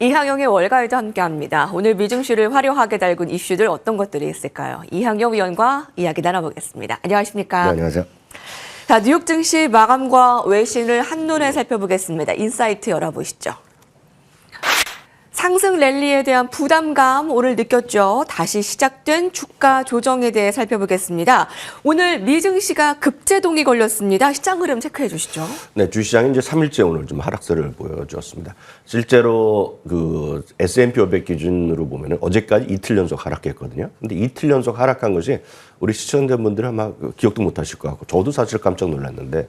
이항영의 월가에도 함께합니다. 오늘 미증시를 화려하게 달군 이슈들 어떤 것들이 있을까요? 이항영 위원과 이야기 나눠보겠습니다. 안녕하십니까? 네, 안녕하세요. 자, 뉴욕 증시 마감과 외신을 한눈에 살펴보겠습니다. 인사이트 열어보시죠. 상승 랠리에 대한 부담감 오늘 느꼈죠. 다시 시작된 주가 조정에 대해 살펴보겠습니다. 오늘 미증시가 급제동이 걸렸습니다. 시장 흐름 체크해 주시죠. 네, 주시장이 이제 3일째 오늘 좀 하락세를 보여주었습니다. 실제로 그 S&P 500 기준으로 보면 어제까지 이틀 연속 하락했거든요. 근데 이틀 연속 하락한 것이 우리 시청자분들은 아마 기억도 못 하실 것 같고 저도 사실 깜짝 놀랐는데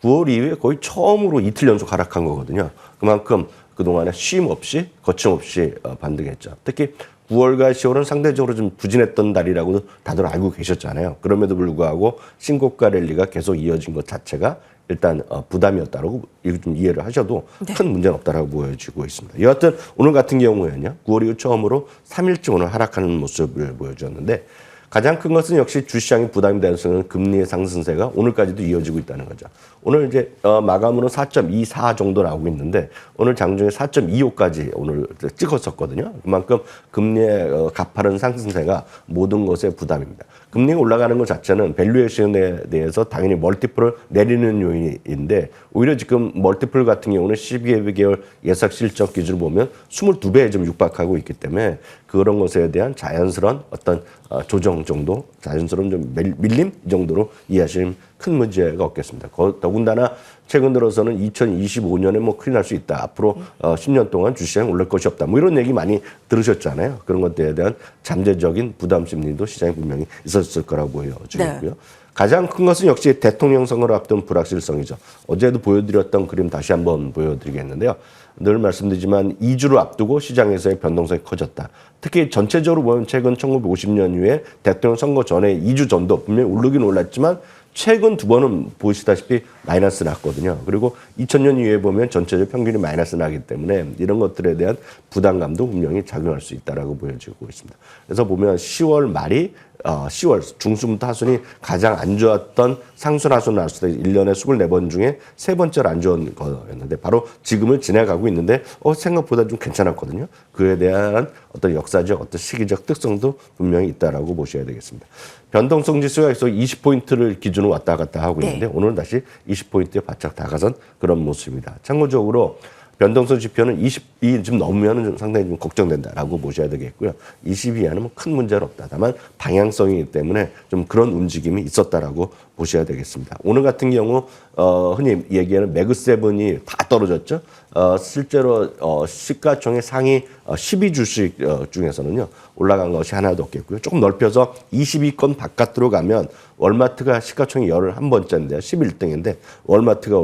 9월 이후에 거의 처음으로 이틀 연속 하락한 거거든요. 그만큼 그동안에 쉼 없이 거침없이 반등했죠. 특히 9월과 10월은 상대적으로 좀 부진했던 달이라고 다들 알고 계셨잖아요. 그럼에도 불구하고 신고가 랠리가 계속 이어진 것 자체가 일단 부담이었다라고 좀 이해를 하셔도 큰 문제는 없다라고 보여지고 있습니다. 여하튼 오늘 같은 경우에는요. 9월 이후 처음으로 3일째 오늘 하락하는 모습을 보여주었는데 가장 큰 것은 역시 주시장이 부담이 되는 금리의 상승세가 오늘까지도 이어지고 있다는 거죠. 오늘 이제 마감으로 4.24 정도 나오고 있는데 오늘 장중에 4.25까지 오늘 찍었었거든요. 그만큼 금리의 가파른 상승세가 모든 것에 부담입니다. 금리가 올라가는 것 자체는 밸류에이션에 대해서 당연히 멀티플을 내리는 요인인데 오히려 지금 멀티플 같은 경우는 12개월 예상 실적 기준으로 보면 22배에 좀 육박하고 있기 때문에 그런 것에 대한 자연스러운 어떤 조정 정도, 자연스러운 좀 밀림 정도로 이해하시면 큰 문제가 없겠습니다. 더군다나 최근 들어서는 2025년에 뭐 큰일 날 수 있다. 앞으로 10년 동안 주시장이 올릴 것이 없다. 뭐 이런 얘기 많이 들으셨잖아요. 그런 것들에 대한 잠재적인 부담 심리도 시장에 분명히 있었을 거라고 보여지고요. 네. 가장 큰 것은 역시 대통령 선거를 앞둔 불확실성이죠. 어제도 보여드렸던 그림 다시 한번 보여드리겠는데요. 늘 말씀드리지만 2주를 앞두고 시장에서의 변동성이 커졌다. 특히 전체적으로 보면 최근 1950년 이후에 대통령 선거 전에 2주 전도 분명히 오르긴 올랐지만 최근 두 번은 보시다시피 마이너스 났거든요. 그리고 2000년 이후에 보면 전체적 평균이 마이너스 나기 때문에 이런 것들에 대한 부담감도 분명히 작용할 수 있다라고 보여지고 있습니다. 그래서 보면 10월 말이 10월 중순부터 하순이 가장 안 좋았던 상순하순 나왔을 때 1년에 24번 중에 세 번째로 안 좋은 거였는데 바로 지금을 지나가고 있는데 생각보다 좀 괜찮았거든요. 그에 대한 어떤 역사적 어떤 시기적 특성도 분명히 있다라고 보셔야 되겠습니다. 변동성 지수가 계속 20포인트를 기준으로 왔다 갔다 하고 있는데 오늘은 다시 20포인트에 바짝 다가선 그런 모습입니다. 참고적으로 변동성 지표는 20이 좀 넘으면 좀 상당히 좀 걱정된다라고 보셔야 되겠고요. 20 이하는 뭐 큰 문제는 없다. 다만 방향성이기 때문에 좀 그런 움직임이 있었다라고 보셔야 되겠습니다. 오늘 같은 경우 흔히 얘기하는 매그세븐이 다 떨어졌죠. 실제로 시가총액 상위 12주식 중에서는요. 올라간 것이 하나도 없겠고요. 조금 넓혀서 22건 바깥으로 가면 월마트가 시가총액 11번째인데요. 11등인데 월마트가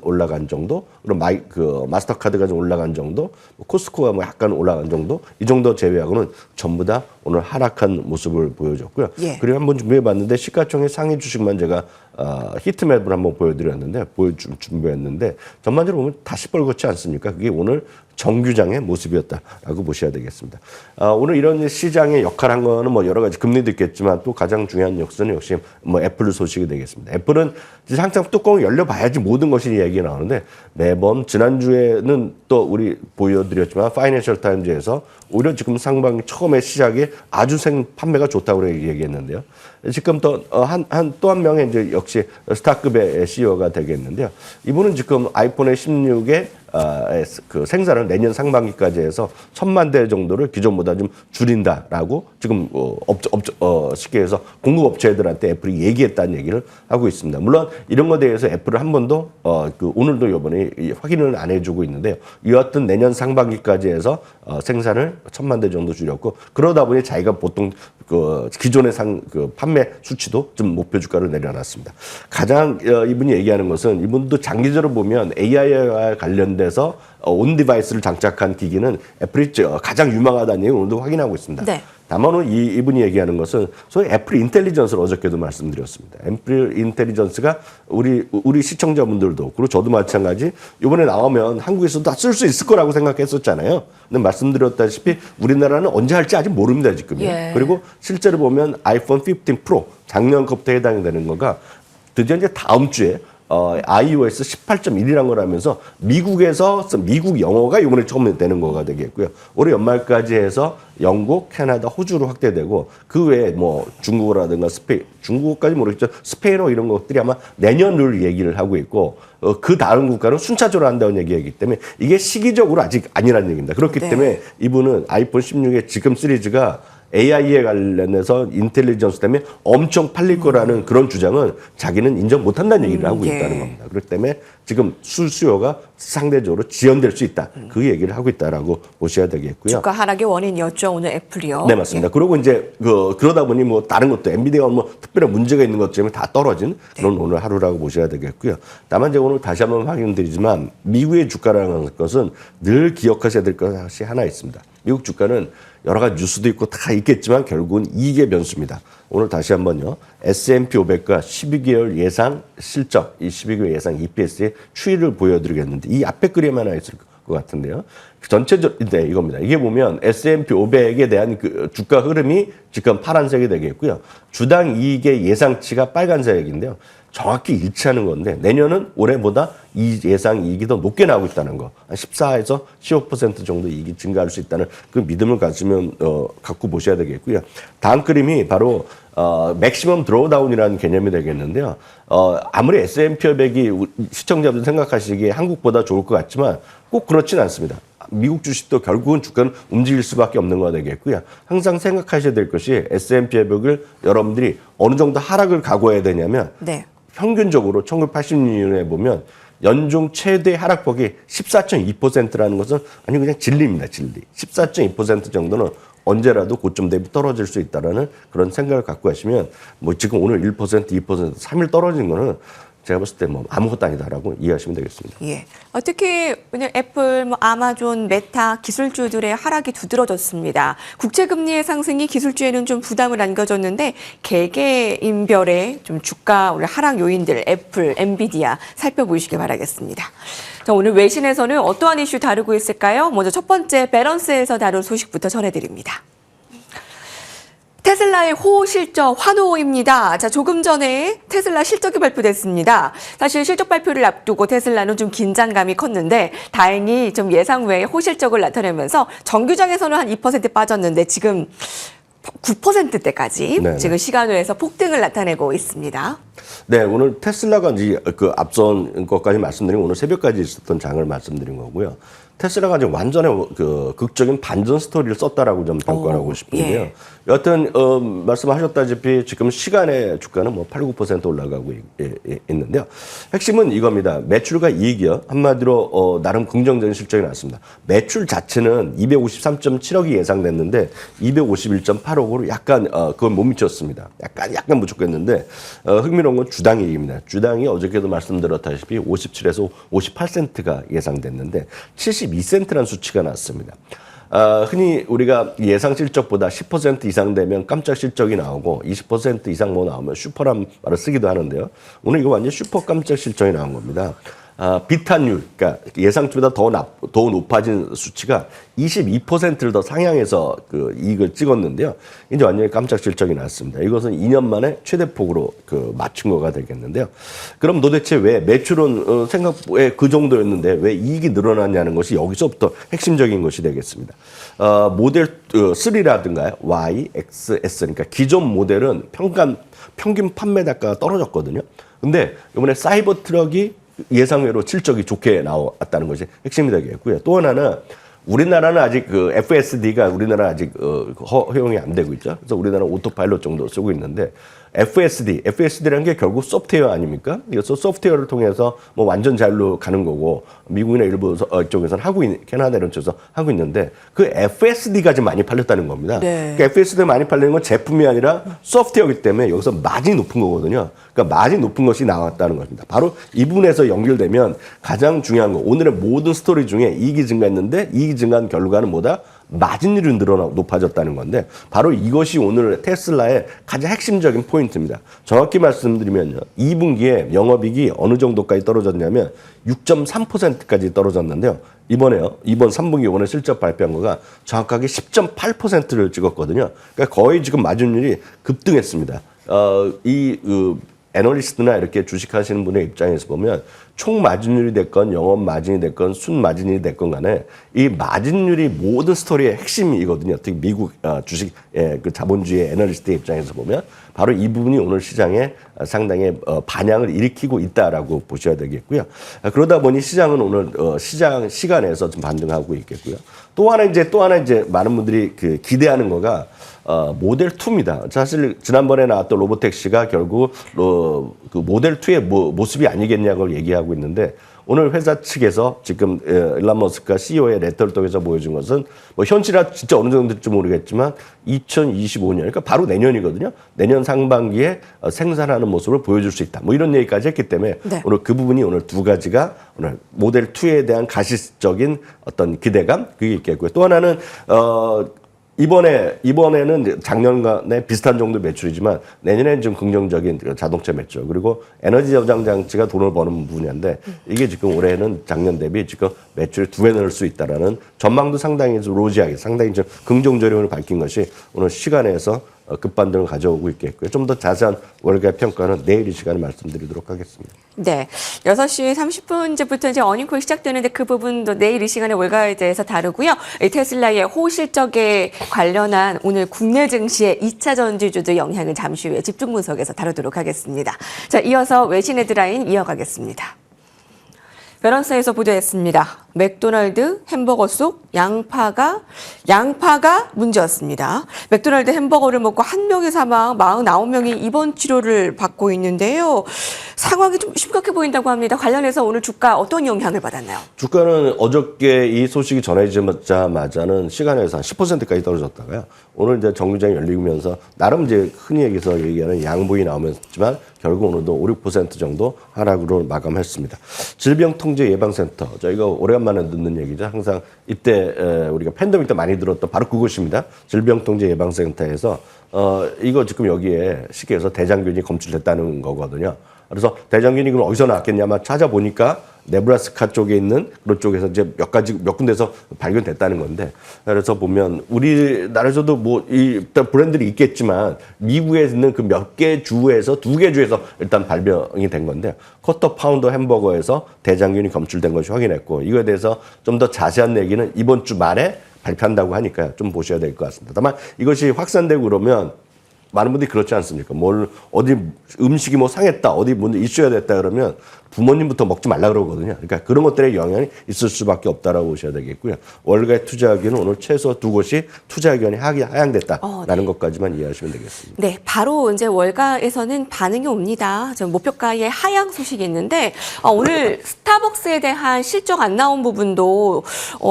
올라간 정도, 그리고 마스터카드가 좀 올라간 정도, 코스코가 뭐 약간 올라간 정도, 이 정도 제외하고는 전부 다 오늘 하락한 모습을 보여줬고요. 예. 그리고 한번 준비해봤는데 시가총액 상위 주식만 제가 히트맵을 한번 보여드렸는데 준비했는데 전반적으로 보면 다시 뻘겋지 않습니까? 그게 오늘 정규장의 모습이었다라고 보셔야 되겠습니다. 오늘 이런 시장의 역할한 거는 뭐 여러 가지 금리도 있겠지만 또 가장 중요한 역사는 역시 뭐 애플 소식이 되겠습니다. 애플은 항상 뚜껑을 열려봐야지 모든 것이 얘기가 나오는데 매번 지난주에는 또 우리 보여드렸지만 파이낸셜 타임즈에서 오히려 지금 상반기 처음에 시작에 아주 판매가 좋다고 얘기했는데요. 지금 또 한 명의 이제 역시 스타급의 CEO가 되겠는데요. 이분은 지금 아이폰의 16에 그 생산을 내년 상반기까지 해서 1000만 대 정도를 기존보다 좀 줄인다라고 지금 쉽게 해서 공급업체들한테 애플이 얘기했다는 얘기를 하고 있습니다. 물론 이런 것에 대해서 애플은 한 번도 오늘도 이번에 확인을 안 해주고 있는데요. 여하튼 내년 상반기까지 해서 생산을 1000만 대 정도 줄였고 그러다 보니 자기가 보통 그 기존의 판매 수치도 좀 목표 주가를 내려놨습니다. 가장 이분이 얘기하는 것은 이분도 장기적으로 보면 AI와 관련돼서 온 디바이스를 장착한 기기는 애플이 가장 유망하다는 얘기를 오늘도 확인하고 있습니다. 네. 다만 이분이 얘기하는 것은 소위 애플 인텔리전스를 어저께도 말씀드렸습니다. 애플 인텔리전스가 우리 시청자분들도 그리고 저도 마찬가지 이번에 나오면 한국에서도 다 쓸 수 있을 거라고 생각했었잖아요. 근데 말씀드렸다시피 우리나라는 언제 할지 아직 모릅니다 지금요. 예. 그리고 실제로 보면 아이폰 15 프로 작년 것부터 해당이 되는 거가 드디어 이제 다음 주에 iOS 18.1이라는 걸 하면서 미국에서 미국 영어가 이번에 처음 되는 거가 되겠고요. 올해 연말까지 해서 영국, 캐나다, 호주로 확대되고 그 외에 뭐 중국어라든가 스페인, 중국어까지 모르겠죠. 스페인어 이런 것들이 아마 내년을 얘기를 하고 있고 그 다른 국가는 순차적으로 한다는 얘기이기 때문에 이게 시기적으로 아직 아니라는 얘기입니다. 그렇기 네. 때문에 이분은 아이폰 16의 지금 시리즈가 AI에 관련해서 인텔리전스 때문에 엄청 팔릴 거라는 그런 주장은 자기는 인정 못한다는 얘기를 하고 예. 있다는 겁니다. 그렇기 때문에 지금 수요가 상대적으로 지연될 수 있다. 그 얘기를 하고 있다라고 보셔야 되겠고요. 주가 하락의 원인이었죠, 오늘 애플이요. 네, 맞습니다. 그리고 이제 그러다 보니 뭐 다른 것도 엔비디아가 뭐 특별한 문제가 있는 것 때문에 다 떨어진 그런 오늘 하루라고 보셔야 되겠고요. 다만 이제 오늘 다시 한번 확인드리지만 미국의 주가라는 것은 늘 기억하셔야 될 것이 하나 있습니다. 미국 주가는 여러 가지 뉴스도 있고 다 있겠지만 결국은 이익의 변수입니다. 오늘 다시 한번요. S&P 500과 12개월 예상 실적, 이 12개월 예상 EPS의 추이를 보여드리겠는데 이 앞에 그림 하나 있을 것 같은데요. 전체적, 네, 이겁니다. 이게 보면 S&P 500에 대한 그 주가 흐름이 지금 파란색이 되겠고요. 주당 이익의 예상치가 빨간색인데요. 정확히 일치하는 건데 내년은 올해보다 이 예상 이익이 더 높게 나오고 있다는 거. 14에서 15% 정도 이익이 증가할 수 있다는 그 믿음을 가지면 갖고 보셔야 되겠고요. 다음 그림이 바로 맥시멈 드로우다운이라는 개념이 되겠는데요. 아무리 S&P 500이 시청자분 생각하시기에 한국보다 좋을 것 같지만 꼭 그렇지는 않습니다. 미국 주식도 결국은 주가는 움직일 수밖에 없는 거가 되겠고요. 항상 생각하셔야 될 것이 S&P 500을 여러분들이 어느 정도 하락을 각오해야 되냐면 네. 평균적으로 1980년에 보면 연중 최대 하락폭이 14.2%라는 것은 아니 그냥 진리입니다. 진리. 14.2% 정도는 언제라도 고점 대비 떨어질 수 있다라는 그런 생각을 갖고 하시면 뭐 지금 오늘 1%, 2%, 3일 떨어진 거는 제가 봤을 때 뭐 아무것도 아니다라고 이해하시면 되겠습니다. 예. 특히 오늘 애플, 아마존, 메타 기술주들의 하락이 두드러졌습니다. 국채금리의 상승이 기술주에는 좀 부담을 안겨줬는데 개개인별의 좀 주가 오늘 하락 요인들 애플, 엔비디아 살펴보시기 바라겠습니다. 자, 오늘 외신에서는 어떠한 이슈 다루고 있을까요? 먼저 첫 번째 밸런스에서 다룬 소식부터 전해드립니다. 테슬라의 호실적 환호입니다. 자, 조금 전에 테슬라 실적이 발표됐습니다. 사실 실적 발표를 앞두고 테슬라는 좀 긴장감이 컸는데 다행히 좀 예상 외의 호실적을 나타내면서 정규장에서는 한 2% 빠졌는데 지금 9%대까지 네네. 지금 시간외에서 폭등을 나타내고 있습니다. 네, 오늘 테슬라가 이제 그 앞선 것까지 말씀드리고 오늘 새벽까지 있었던 장을 말씀드린 거고요. 테슬라가 지금 완전히 그 극적인 반전 스토리를 썼다라고 좀 평가를 하고 싶은데요. 예. 여하튼 말씀하셨다시피 지금 시간의 주가는 뭐 8, 9% 올라가고 있는데요. 핵심은 이겁니다. 매출과 이익이요. 한마디로 나름 긍정적인 실적이 나왔습니다. 매출 자체는 253.7억이 예상됐는데 251.8억으로 약간 그건 못 미쳤습니다. 약간 부족했는데 흥미로운 건 주당 이익입니다. 주당이 어저께도 말씀드렸다시피 57에서 58센트가 예상됐는데 72센트라는 수치가 나왔습니다. 흔히 우리가 예상 실적보다 10% 이상 되면 깜짝 실적이 나오고 20% 이상 뭐 나오면 슈퍼란 말을 쓰기도 하는데요. 오늘 이거 완전 슈퍼 깜짝 실적이 나온 겁니다. 비탄율, 그러니까 예상치보다 더 높아진 수치가 22%를 더 상향해서 그 이익을 찍었는데요. 이제 완전히 깜짝 실적이 났습니다. 이것은 2년 만에 최대폭으로 그 맞춘 거가 되겠는데요. 그럼 도대체 왜 매출은 생각에 그 정도였는데 왜 이익이 늘어났냐는 것이 여기서부터 핵심적인 것이 되겠습니다. 모델 3라든가 Y, X, S, 그러니까 기존 모델은 평균 판매 단가가 떨어졌거든요. 근데 이번에 사이버 트럭이 예상외로 실적이 좋게 나왔다는 것이 핵심이 되겠고요. 또 하나는 우리나라는 아직 그 FSD가 우리나라 아직 허용이 안 되고 있죠. 그래서 우리나라는 오토파일럿 정도 쓰고 있는데 FSD라는 게 결국 소프트웨어 아닙니까? 그래서 소프트웨어를 통해서 뭐 완전 자율로 가는 거고 미국이나 일부 쪽에서는 캐나다 이런 쪽에서 하고 있는데 그 FSD가 좀 많이 팔렸다는 겁니다. 네. 그러니까 FSD가 많이 팔리는 건 제품이 아니라 소프트웨어이기 때문에 여기서 마진이 높은 거거든요. 그러니까 마진 높은 것이 나왔다는 것입니다. 바로 이 부분에서 연결되면 가장 중요한 거 오늘의 모든 스토리 중에 이익이 증가했는데 이익이 증가한 결과는 뭐다? 마진율이 높아졌다는 건데 바로 이것이 오늘 테슬라의 가장 핵심적인 포인트입니다. 정확히 말씀드리면요. 2분기에 영업이익이 어느 정도까지 떨어졌냐면 6.3%까지 떨어졌는데요. 이번 3분기 오늘 실적 발표한 거가 정확하게 10.8%를 찍었거든요. 그러니까 거의 지금 마진율이 급등했습니다. 애널리스트나 이렇게 주식하시는 분의 입장에서 보면 총 마진율이 됐건 영업 마진이 됐건 순 마진이 됐건 간에 이 마진율이 모든 스토리의 핵심이거든요. 특히 미국 주식 그 자본주의 애널리스트의 입장에서 보면 바로 이 부분이 오늘 시장에 상당히 반향을 일으키고 있다라고 보셔야 되겠고요. 그러다 보니 시장은 오늘 시장 시간에서 좀 반등하고 있겠고요. 또 하나 이제 많은 분들이 그 기대하는 거가 모델 2입니다. 사실 지난번에 나왔던 로보택시가 결국 그 모델 2의 모습이 아니겠냐고 얘기하고 있는데 오늘 회사 측에서 지금 일론 머스크가 CEO의 레터를 통해서 보여준 것은 뭐 현실화 진짜 어느 정도일지 모르겠지만 2025년 그러니까 바로 내년이거든요. 내년 상반기에 생산하는 모습을 보여줄 수 있다. 뭐 이런 얘기까지 했기 때문에 네. 오늘 그 부분이 오늘 두 가지가 오늘 모델 2에 대한 가시적인 어떤 기대감 그게 있겠고요. 또 하나는 이번에는 작년간에 비슷한 정도 매출이지만 내년에는 좀 긍정적인 자동차 매출 그리고 에너지 저장 장치가 돈을 버는 분야인데 이게 지금 올해는 작년 대비 지금 매출 2배 늘 수 있다라는 전망도 상당히 좀 로지하게 상당히 좀 긍정적으로 밝힌 것이 오늘 시간에서 급반등을 가져오고 있겠고요. 좀 더 자세한 월가 평가는 내일 이 시간에 말씀드리도록 하겠습니다. 네. 6시 30분째부터 이제 어닝콜 시작되는데 그 부분도 내일 이 시간에 월가에 대해서 다루고요. 테슬라의 호실적에 관련한 오늘 국내 증시의 2차 전지주도 영향을 잠시 후에 집중 분석에서 다루도록 하겠습니다. 자, 이어서 외신 헤드라인 이어가겠습니다. 변호사에서 보도했습니다. 맥도날드 햄버거 속 양파가 문제였습니다. 맥도날드 햄버거를 먹고 한 명이 사망, 49명이 입원 치료를 받고 있는데요. 상황이 좀 심각해 보인다고 합니다. 관련해서 오늘 주가 어떤 영향을 받았나요? 주가는 어저께 이 소식이 전해지자마자는 시간에서 한 10%까지 떨어졌다가요. 오늘 이제 정류장이 열리면서 나름 이제 흔히 얘기하는 양봉이 나오면서지만 결국 오늘도 5, 6% 정도 하락으로 마감했습니다. 질병통제예방센터 저희가 오래간만에 듣는 얘기죠. 항상 이때 우리가 팬데믹 때 많이 들었던 바로 그곳입니다. 질병통제예방센터에서 이거 지금 여기에 쉽게 해서 대장균이 검출됐다는 거거든요. 그래서 대장균이 그럼 어디서 나왔겠냐만 찾아보니까 네브라스카 쪽에 있는 그런 쪽에서 이제 몇 군데서 발견됐다는 건데 그래서 보면 우리나라에서도 뭐 일단 브랜드들이 있겠지만 미국에 있는 그 몇 개 주에서 2개 주에서 일단 발병이 된 건데 쿼터 파운더 햄버거에서 대장균이 검출된 것이 확인했고 이거에 대해서 좀 더 자세한 얘기는 이번 주 말에 발표한다고 하니까 좀 보셔야 될 것 같습니다. 다만 이것이 확산되고 그러면 많은 분들이 그렇지 않습니까? 어디 음식이 뭐 상했다, 어디 뭐 이슈가 됐다 그러면 부모님부터 먹지 말라 그러거든요. 그러니까 그런 것들의 영향이 있을 수밖에 없다라고 보셔야 되겠고요. 월가에 투자하기는 오늘 최소 2곳이 투자 의견이 하향됐다라는 네. 것까지만 이해하시면 되겠습니다. 네, 바로 이제 월가에서는 반응이 옵니다. 저 목표가의 하향 소식이 있는데 오늘 스타벅스에 대한 실적 안 나온 부분도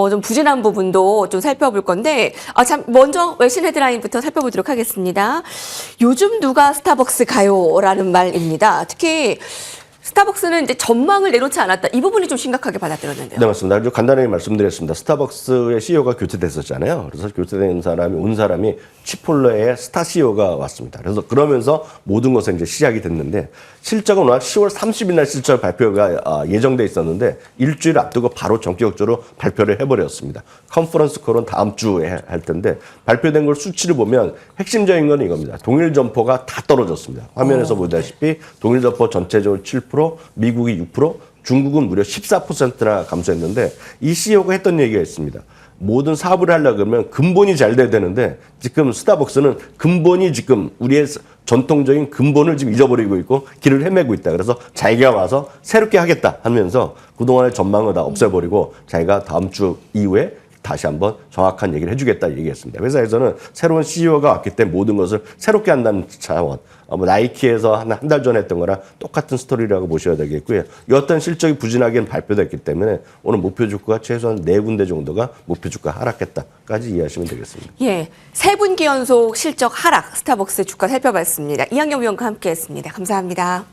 좀 부진한 부분도 좀 살펴볼 건데 참 먼저 외신 헤드라인부터 살펴보도록 하겠습니다. 요즘 누가 스타벅스 가요라는 말입니다. 특히 스타벅스는 이제 전망을 내놓지 않았다. 이 부분이 좀 심각하게 받아들였는데요. 네, 맞습니다. 아주 간단하게 말씀드렸습니다. 스타벅스의 CEO가 교체됐었잖아요. 그래서 교체된 온 사람이 치폴레의 스타 CEO가 왔습니다. 그래서 그러면서 모든 것은 이제 시작이 됐는데 실적은 워낙 10월 30일 날 실적 발표가 예정돼 있었는데 일주일 앞두고 바로 전격적으로 발표를 해버렸습니다. 컨퍼런스 콜은 다음 주에 할 텐데 발표된 걸 수치를 보면 핵심적인 건 이겁니다. 동일 점포가 다 떨어졌습니다. 화면에서 보다시피 동일 점포 전체적으로 7%, 미국이 6%, 중국은 무려 14%나 감소했는데 이 CEO가 했던 얘기가 있습니다. 모든 사업을 하려고 그러면 근본이 잘 돼야 되는데 지금 스타벅스는 근본이 지금 우리의 전통적인 근본을 지금 잊어버리고 있고 길을 헤매고 있다. 그래서 자기가 와서 새롭게 하겠다 하면서 그동안의 전망을 다 없애버리고 자기가 다음 주 이후에 다시 한번 정확한 얘기를 해주겠다 얘기했습니다. 회사에서는 새로운 CEO가 왔기 때문에 모든 것을 새롭게 한다는 차원. 나이키에서 한 달 전에 했던 거랑 똑같은 스토리라고 보셔야 되겠고요. 여하튼 실적이 부진하게 발표됐기 때문에 오늘 목표 주가가 최소한 4군데 정도가 목표 주가 하락했다까지 이해하시면 되겠습니다. 예, 3분기 연속 실적 하락 스타벅스 주가 살펴봤습니다. 이학영 위원과 함께했습니다. 감사합니다.